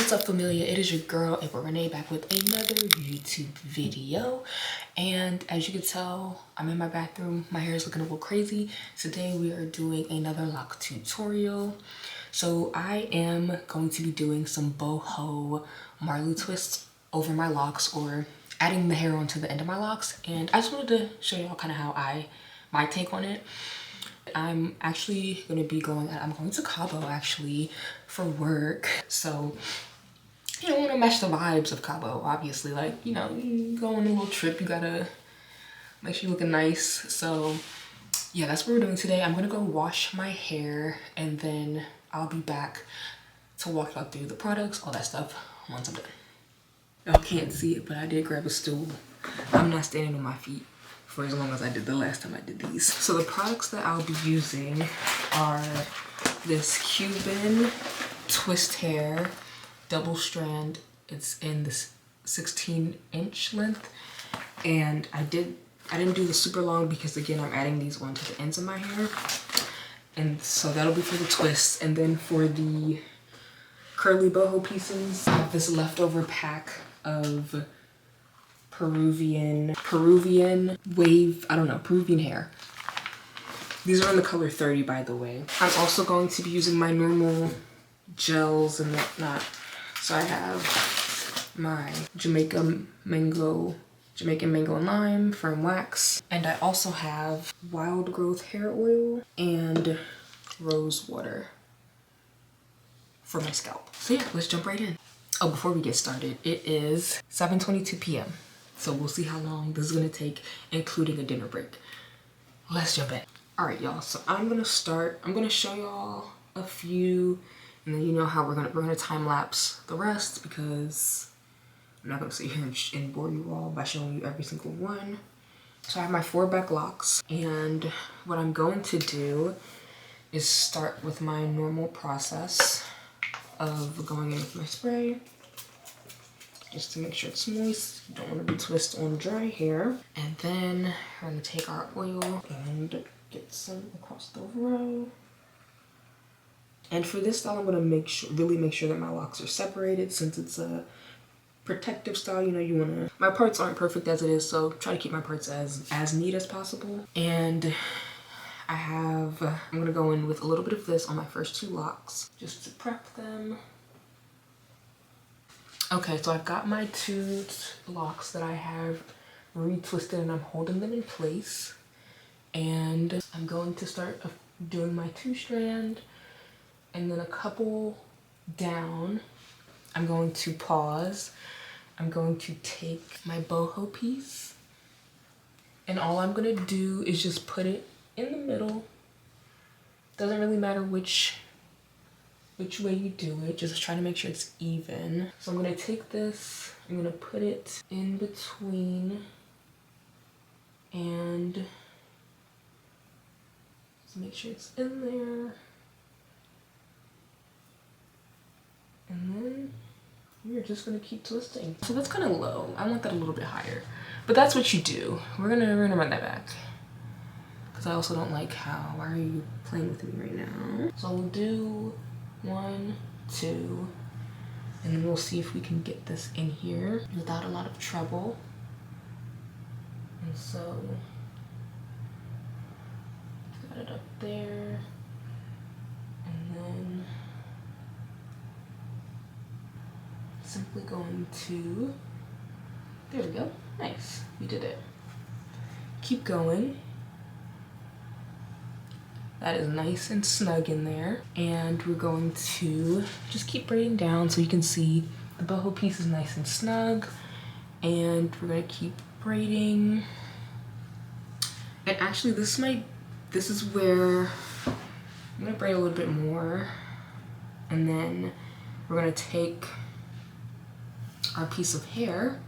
What's up, familia? It is your girl April Renee back with another YouTube video, and as you can tell, I'm in my bathroom. My hair is looking a little crazy. Today we are doing another lock tutorial. So I am going to be doing some boho marley twists over my locks, or adding the hair onto the end of my locks, and I just wanted to show y'all kind of how my take on it. I'm actually going to be I'm going to Cabo actually for work. So, you know, want to match the vibes of Cabo, obviously. Like, you know, you go on a little trip, you gotta make sure you're looking nice. So yeah, that's what we're doing today. I'm going to go wash my hair and then I'll be back to walk y'all through the products, all that stuff once I'm done. Y'all can't see it, but I did grab a stool. I'm not standing on my feet for as long as I did the last time I did these. So the products that I'll be using are this Cuban twist hair double strand. It's in this 16-inch length, and I didn't do the super long because again I'm adding these on to the ends of my hair, and so that'll be for the twists. And then for the curly boho pieces, I have this leftover pack of Peruvian wave, I don't know, Peruvian hair. These are in the color 30, by the way. I'm also going to be using my normal gels and whatnot. So I have my Jamaican mango and lime firm wax, and I also have wild growth hair oil and rose water for my scalp. So yeah, let's jump right in. Oh, before we get started, it is 7:22 p.m. So we'll see how long this is gonna take, including a dinner break. Let's jump in. All right, y'all, so I'm gonna show y'all a few, and then you know how we're gonna time lapse the rest, because I'm not gonna sit here and bore you all by showing you every single one. So I have my 4 back locks, and what I'm going to do is start with my normal process of going in with my spray, just to make sure it's moist. You don't want to be twist on dry hair. And then we're gonna take our oil and get some across the row. And for this style, I'm gonna really make sure that my locks are separated, since it's a protective style. You know, my parts aren't perfect as it is, so try to keep my parts as neat as possible. And I'm gonna go in with a little bit of this on my first 2 locks, just to prep them. Okay, so I've got my 2 locks that I have retwisted, and I'm holding them in place. And I'm going to start doing my 2 strand, and then a couple down. I'm going to pause. I'm going to take my boho piece, and all I'm gonna do is just put it in the middle. Doesn't really matter which way you do it, just try to make sure it's even. So I'm gonna take this, I'm gonna put it in between, and just make sure it's in there. And then we're just gonna keep twisting. So that's kind of low. I want that a little bit higher, but that's what you do. We're gonna run that back, because I also don't like why are you playing with me right now? So we'll do 1, 2, and then we'll see if we can get this in here without a lot of trouble. And so got it up there, and then simply going to, there we go, nice, we did it. Keep going. That is nice and snug in there. And we're going to just keep braiding down so you can see the boho piece is nice and snug. And we're gonna keep braiding. And actually this is where I'm gonna braid a little bit more. And then we're gonna take our piece of hair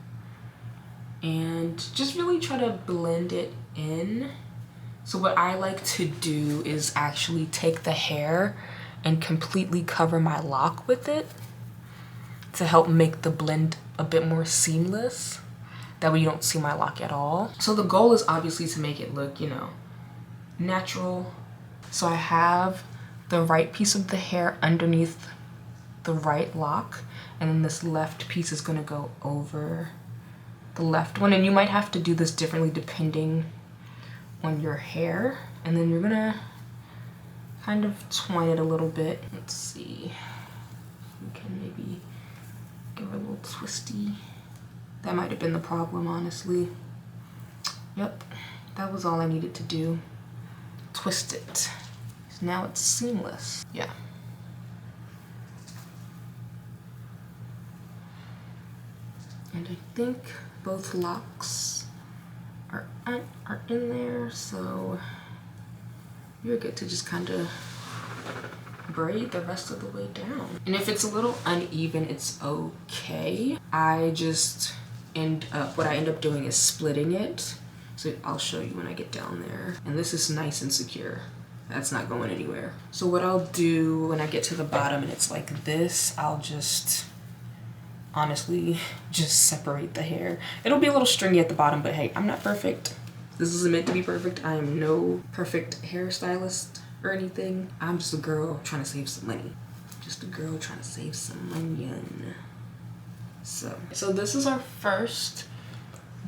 and just really try to blend it in. So what I like to do is actually take the hair and completely cover my lock with it to help make the blend a bit more seamless. That way you don't see my lock at all. So the goal is obviously to make it look, you know, natural. So I have the right piece of the hair underneath the right lock, and then this left piece is gonna go over the left one. And you might have to do this differently depending on your hair. And then you're gonna kind of twine it a little bit. Let's see, we can maybe give it a little twisty. That might have been the problem, honestly. Yep, that was all I needed to do. Twist it. So now it's seamless. Yeah. And I think both locks are in there, so you're good to just kind of braid the rest of the way down. And if it's a little uneven, it's okay. What I end up doing is splitting it. So I'll show you when I get down there. And this is nice and secure. That's not going anywhere. So what I'll do when I get to the bottom and it's like this, I'll just honestly just separate the hair. It'll be a little stringy at the bottom, but hey, I'm not perfect. This isn't meant to be perfect. I am no perfect hairstylist or anything. I'm just a girl trying to save some money. Just a girl trying to save some money. So this is our first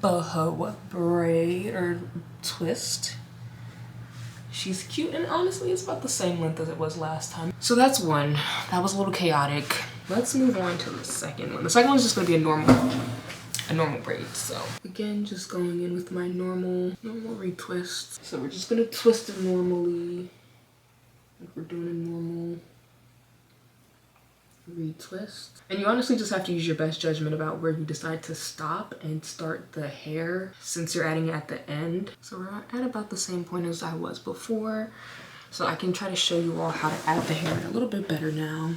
boho braid or twist. She's cute, and honestly it's about the same length as it was last time. So that's one. That was a little chaotic. Let's move on to the second one. The second one's just gonna be a normal braid. So again, just going in with my normal retwist. So we're just gonna twist it normally, like we're doing a normal retwist. And you honestly just have to use your best judgment about where you decide to stop and start the hair, since you're adding it at the end. So we're at about the same point as I was before. So I can try to show you all how to add the hair a little bit better now.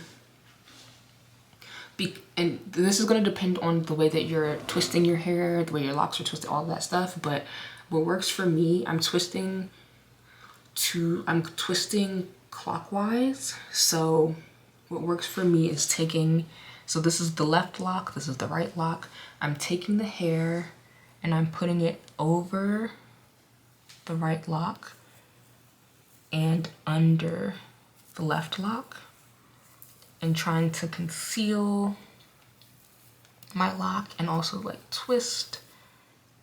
And this is going to depend on the way that you're twisting your hair, the way your locks are twisted, all of that stuff. But what works for me, I'm twisting clockwise. So what works for me is so this is the left lock, this is the right lock. I'm taking the hair and I'm putting it over the right lock and under the left lock, and trying to conceal my lock and also like twist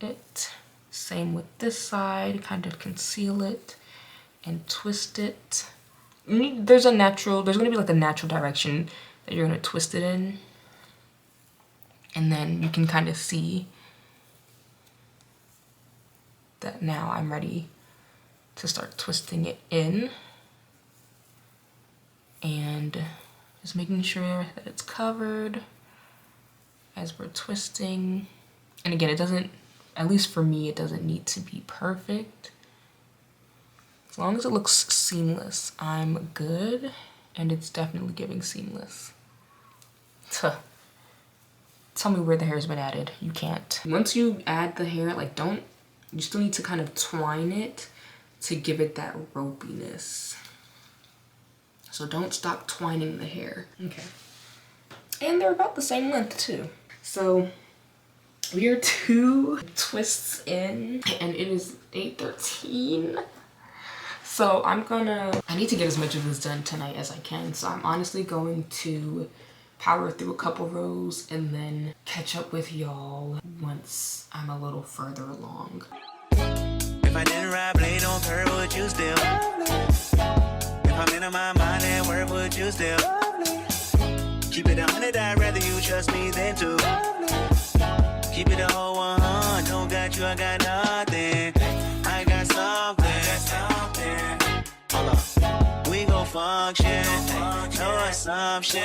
it. Same with this side, kind of conceal it and twist it. There's gonna be like a natural direction that you're gonna twist it in, and then you can kind of see that now I'm ready to start twisting it in, and just making sure that it's covered as we're twisting. And again, it doesn't, at least for me, it doesn't need to be perfect. As long as it looks seamless, I'm good, and it's definitely giving seamless. Tell me where the hair's been added. You can't. Once you add the hair, you still need to kind of twine it to give it that ropiness. So don't stop twining the hair. Okay. And they're about the same length too. So we are 2 twists in, and it is 8:13. So I need to get as much of this done tonight as I can. So I'm honestly going to power through a couple rows and then catch up with y'all once I'm a little further along. If I didn't ride blade on her, would you still? If I'm in my mind at work, would you still? Keep it 100, I'd rather you trust me than to. Keep it a whole 100, don't got you, I got nothing. I got something. Hold up, we gon' function, no assumption.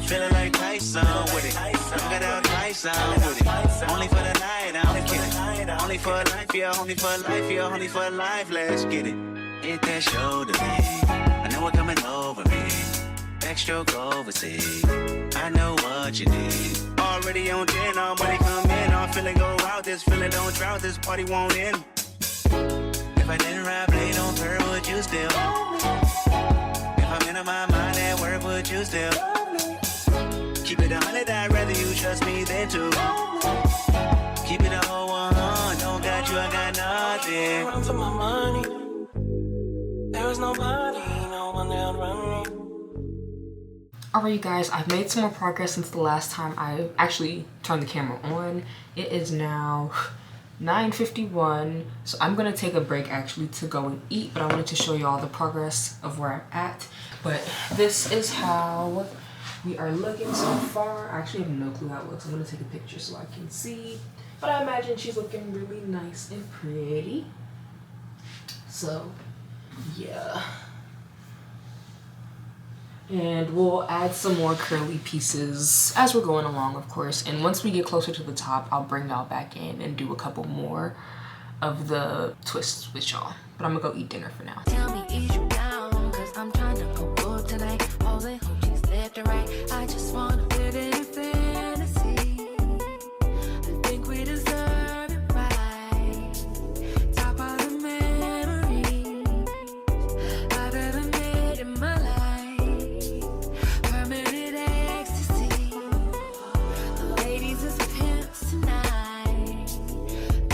Feeling like Tyson with it, got out Tyson with it. Only for the night, I'm kidding. Only for life, yeah, only for life, yeah, only for life. Let's get it. Hit that shoulder, me. I know it coming over me. Backstroke overseas. I know what you need. Already on 10, all money come in. All feeling go out, this feeling don't drought, this party won't end. If I didn't ride blade on her, would you still? If I'm in my mind at work, would you still? Keep it 100, I'd rather you trust me than to. Keep it a whole 100, don't got you, I got nothing. Run for my money. There is nobody, no one that run me. Alright, you guys, I've made some more progress since the last time I actually turned the camera on. It is now 9:51, so I'm gonna take a break actually to go and eat, but I wanted to show you all the progress of where I'm at. But this is how we are looking so far. I actually have no clue how it looks. I'm gonna take a picture so I can see, but I imagine she's looking really nice and pretty. So yeah. And we'll add some more curly pieces as we're going along, of course. And once we get closer to the top, I'll bring y'all back in and do a couple more of the twists with y'all. But I'm gonna go eat dinner for now. Tell me, is you down? Cause I'm trying to go good tonight. Holding hoochies left and right. I just wanna live in a fantasy. I think we deserve it right. Top of the memories I've ever made in my life. Permanent ecstasy. The ladies is pimps tonight.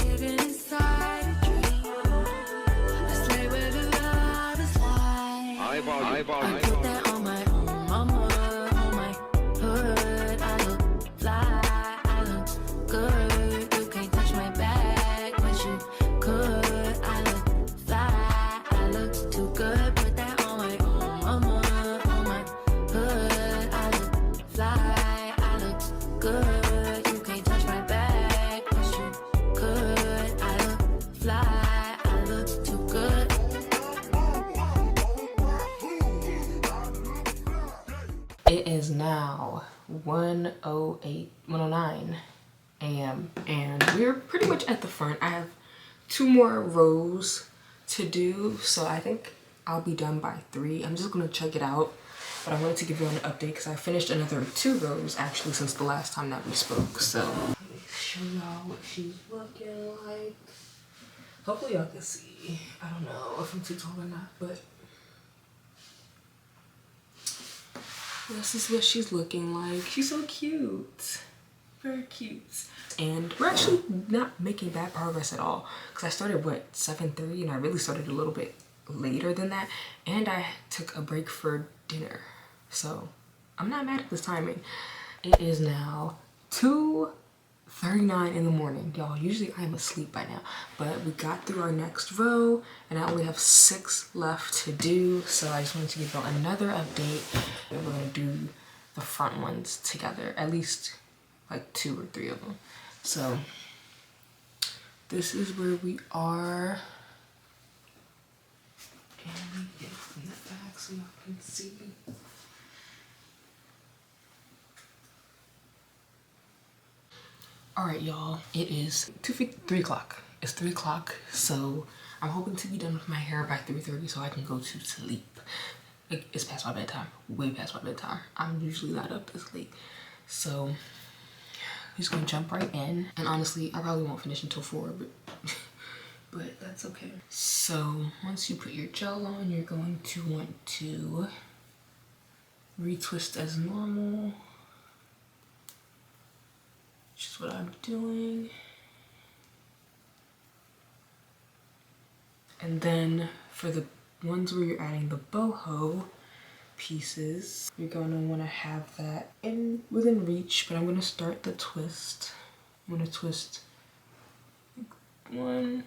Living inside a dream. Let's lay where the love is like. I put that on my own mama, on my hood. I look fly, I look good. You can't touch my back, but you could. I look fly, I look too good. Put that on my own mama, on my hood. I look fly, I look good. You can't touch my back, but you could. I look fly, I look too good. It is now 1:09 a.m. and we're pretty much at the front. I have 2 more rows to do, so I think I'll be done by 3. I'm just gonna check it out, but I wanted to give you an update because I finished another 2 rows actually since the last time that we spoke. So let me show y'all what she's looking like. Hopefully y'all can see. I don't know if I'm too tall or not, but this is what she's looking like. She's so cute. Very cute. And we're actually not making bad progress at all. Because I started, what, 7:30? And I really started a little bit later than that. And I took a break for dinner. So I'm not mad at this timing. It is now 2:39 in the morning. Y'all, usually I'm asleep by now. But we got through our next row. And I only have 6 left to do. So I just wanted to give y'all another update. And we're going to do the front ones together. At least like 2 or 3 of them. So this is where we are. And we get from the back so y'all can see. Alright, y'all, it is 3 o'clock. It's 3 o'clock, so I'm hoping to be done with my hair by 3:30 so I can go to sleep. It's past my bedtime, way past my bedtime. I'm usually not up this late. So, I'm just gonna jump right in. And honestly, I probably won't finish until 4, but that's okay. So, once you put your gel on, you're going to want to retwist as normal. Which is what I'm doing. And then for the ones where you're adding the boho pieces, you're gonna wanna have that within reach, but I'm gonna start the twist. I'm gonna twist 1.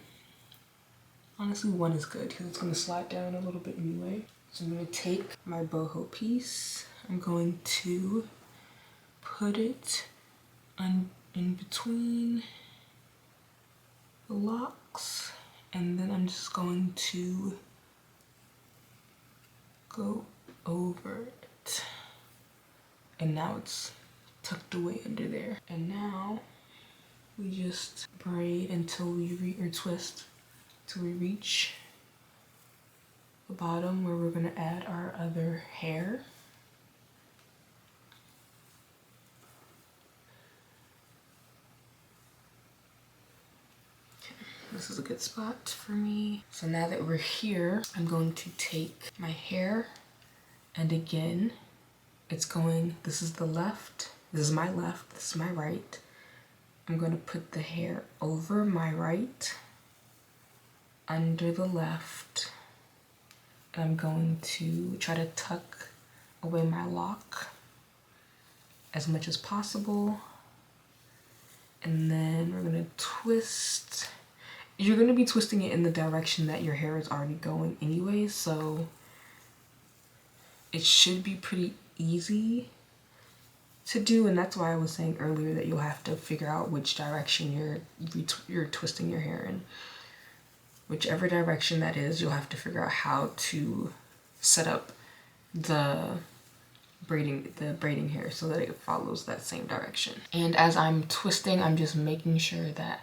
Honestly, 1 is good because it's gonna slide down a little bit anyway. So I'm gonna take my boho piece. I'm going to put it in between the locks, and then I'm just going to go over it. And now it's tucked away under there. And now we just braid until we twist till we reach the bottom where we're gonna add our other hair. This is a good spot for me. So now that we're here, I'm going to take my hair, and again, it's going, this is the left, this is my left, this is my right. I'm going to put the hair over my right, under the left, and I'm going to try to tuck away my lock. as much as possible. And then we're gonna twist. You're gonna be twisting it in the direction that your hair is already going anyway, so it should be pretty easy to do. And that's why I was saying earlier that you'll have to figure out which direction you're twisting your hair in. Whichever direction that is, you'll have to figure out how to set up the braiding hair so that it follows that same direction. And as I'm twisting, I'm just making sure that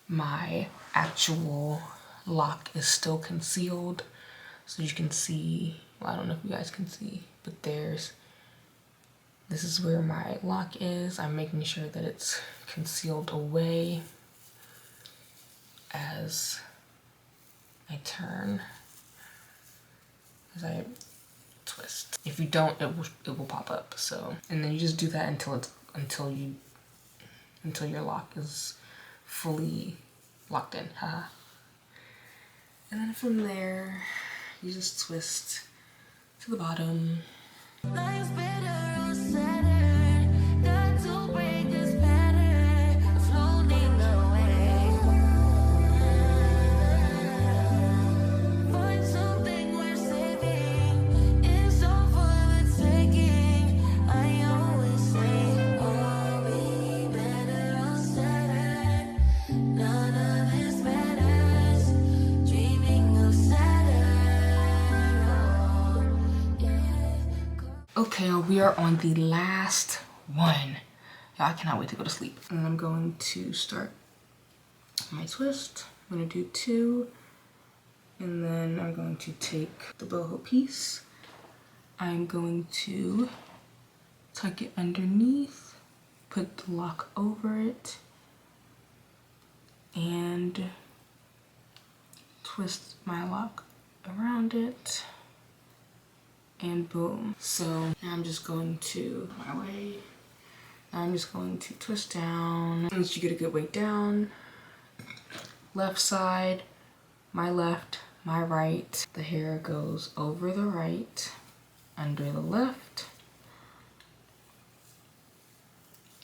my actual lock is still concealed, so you can see, well, I don't know if you guys can see, but this is where my lock is. I'm making sure that it's concealed away as I turn, as I twist. If you don't, it will pop up. So, and then you just do that until your lock is fully locked in. Haha. And then from there, you just twist to the bottom. Life's better on Saturn. Got to break this pattern. Floating away. Find something worth saving. It's all for the taking. I always say, I'll be better on Saturn. None of this matters. Dreaming of Saturn. Oh, yeah. Okay, we are on the last one. Y'all, I cannot wait to go to sleep. And I'm going to start my twist. I'm gonna do 2, and then I'm going to take the boho piece. I'm going to tuck it underneath, put the lock over it, and twist my lock around it. And boom. So now I'm just going to my way. Now I'm just going to twist down. Once you get a good weight down, left side, my left, my right. The hair goes over the right, under the left,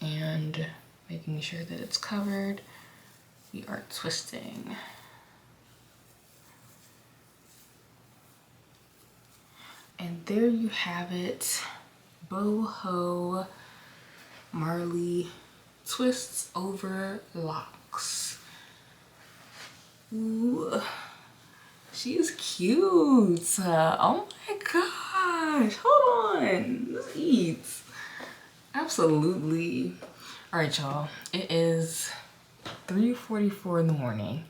and making sure that it's covered. We are twisting. And there you have it, boho marley twists over locks. Ooh, she is cute. Oh my gosh, hold on, let's eat. Absolutely. All right, y'all, it is 3:44 in the morning.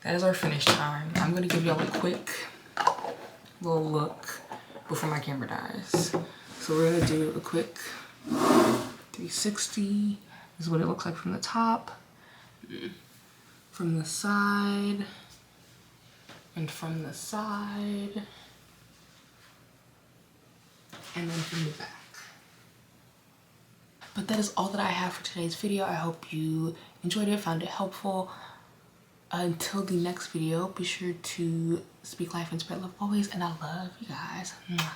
That is our finish time. I'm gonna give y'all a quick little look before my camera dies. So we're gonna do a quick 360. This is what it looks like from the top, from the side, and from the side, and then from the back. But that is all that I have for today's video. I hope you enjoyed it, found it helpful. Until the next video, be sure to speak life and spread love always, and I love you guys. Mwah.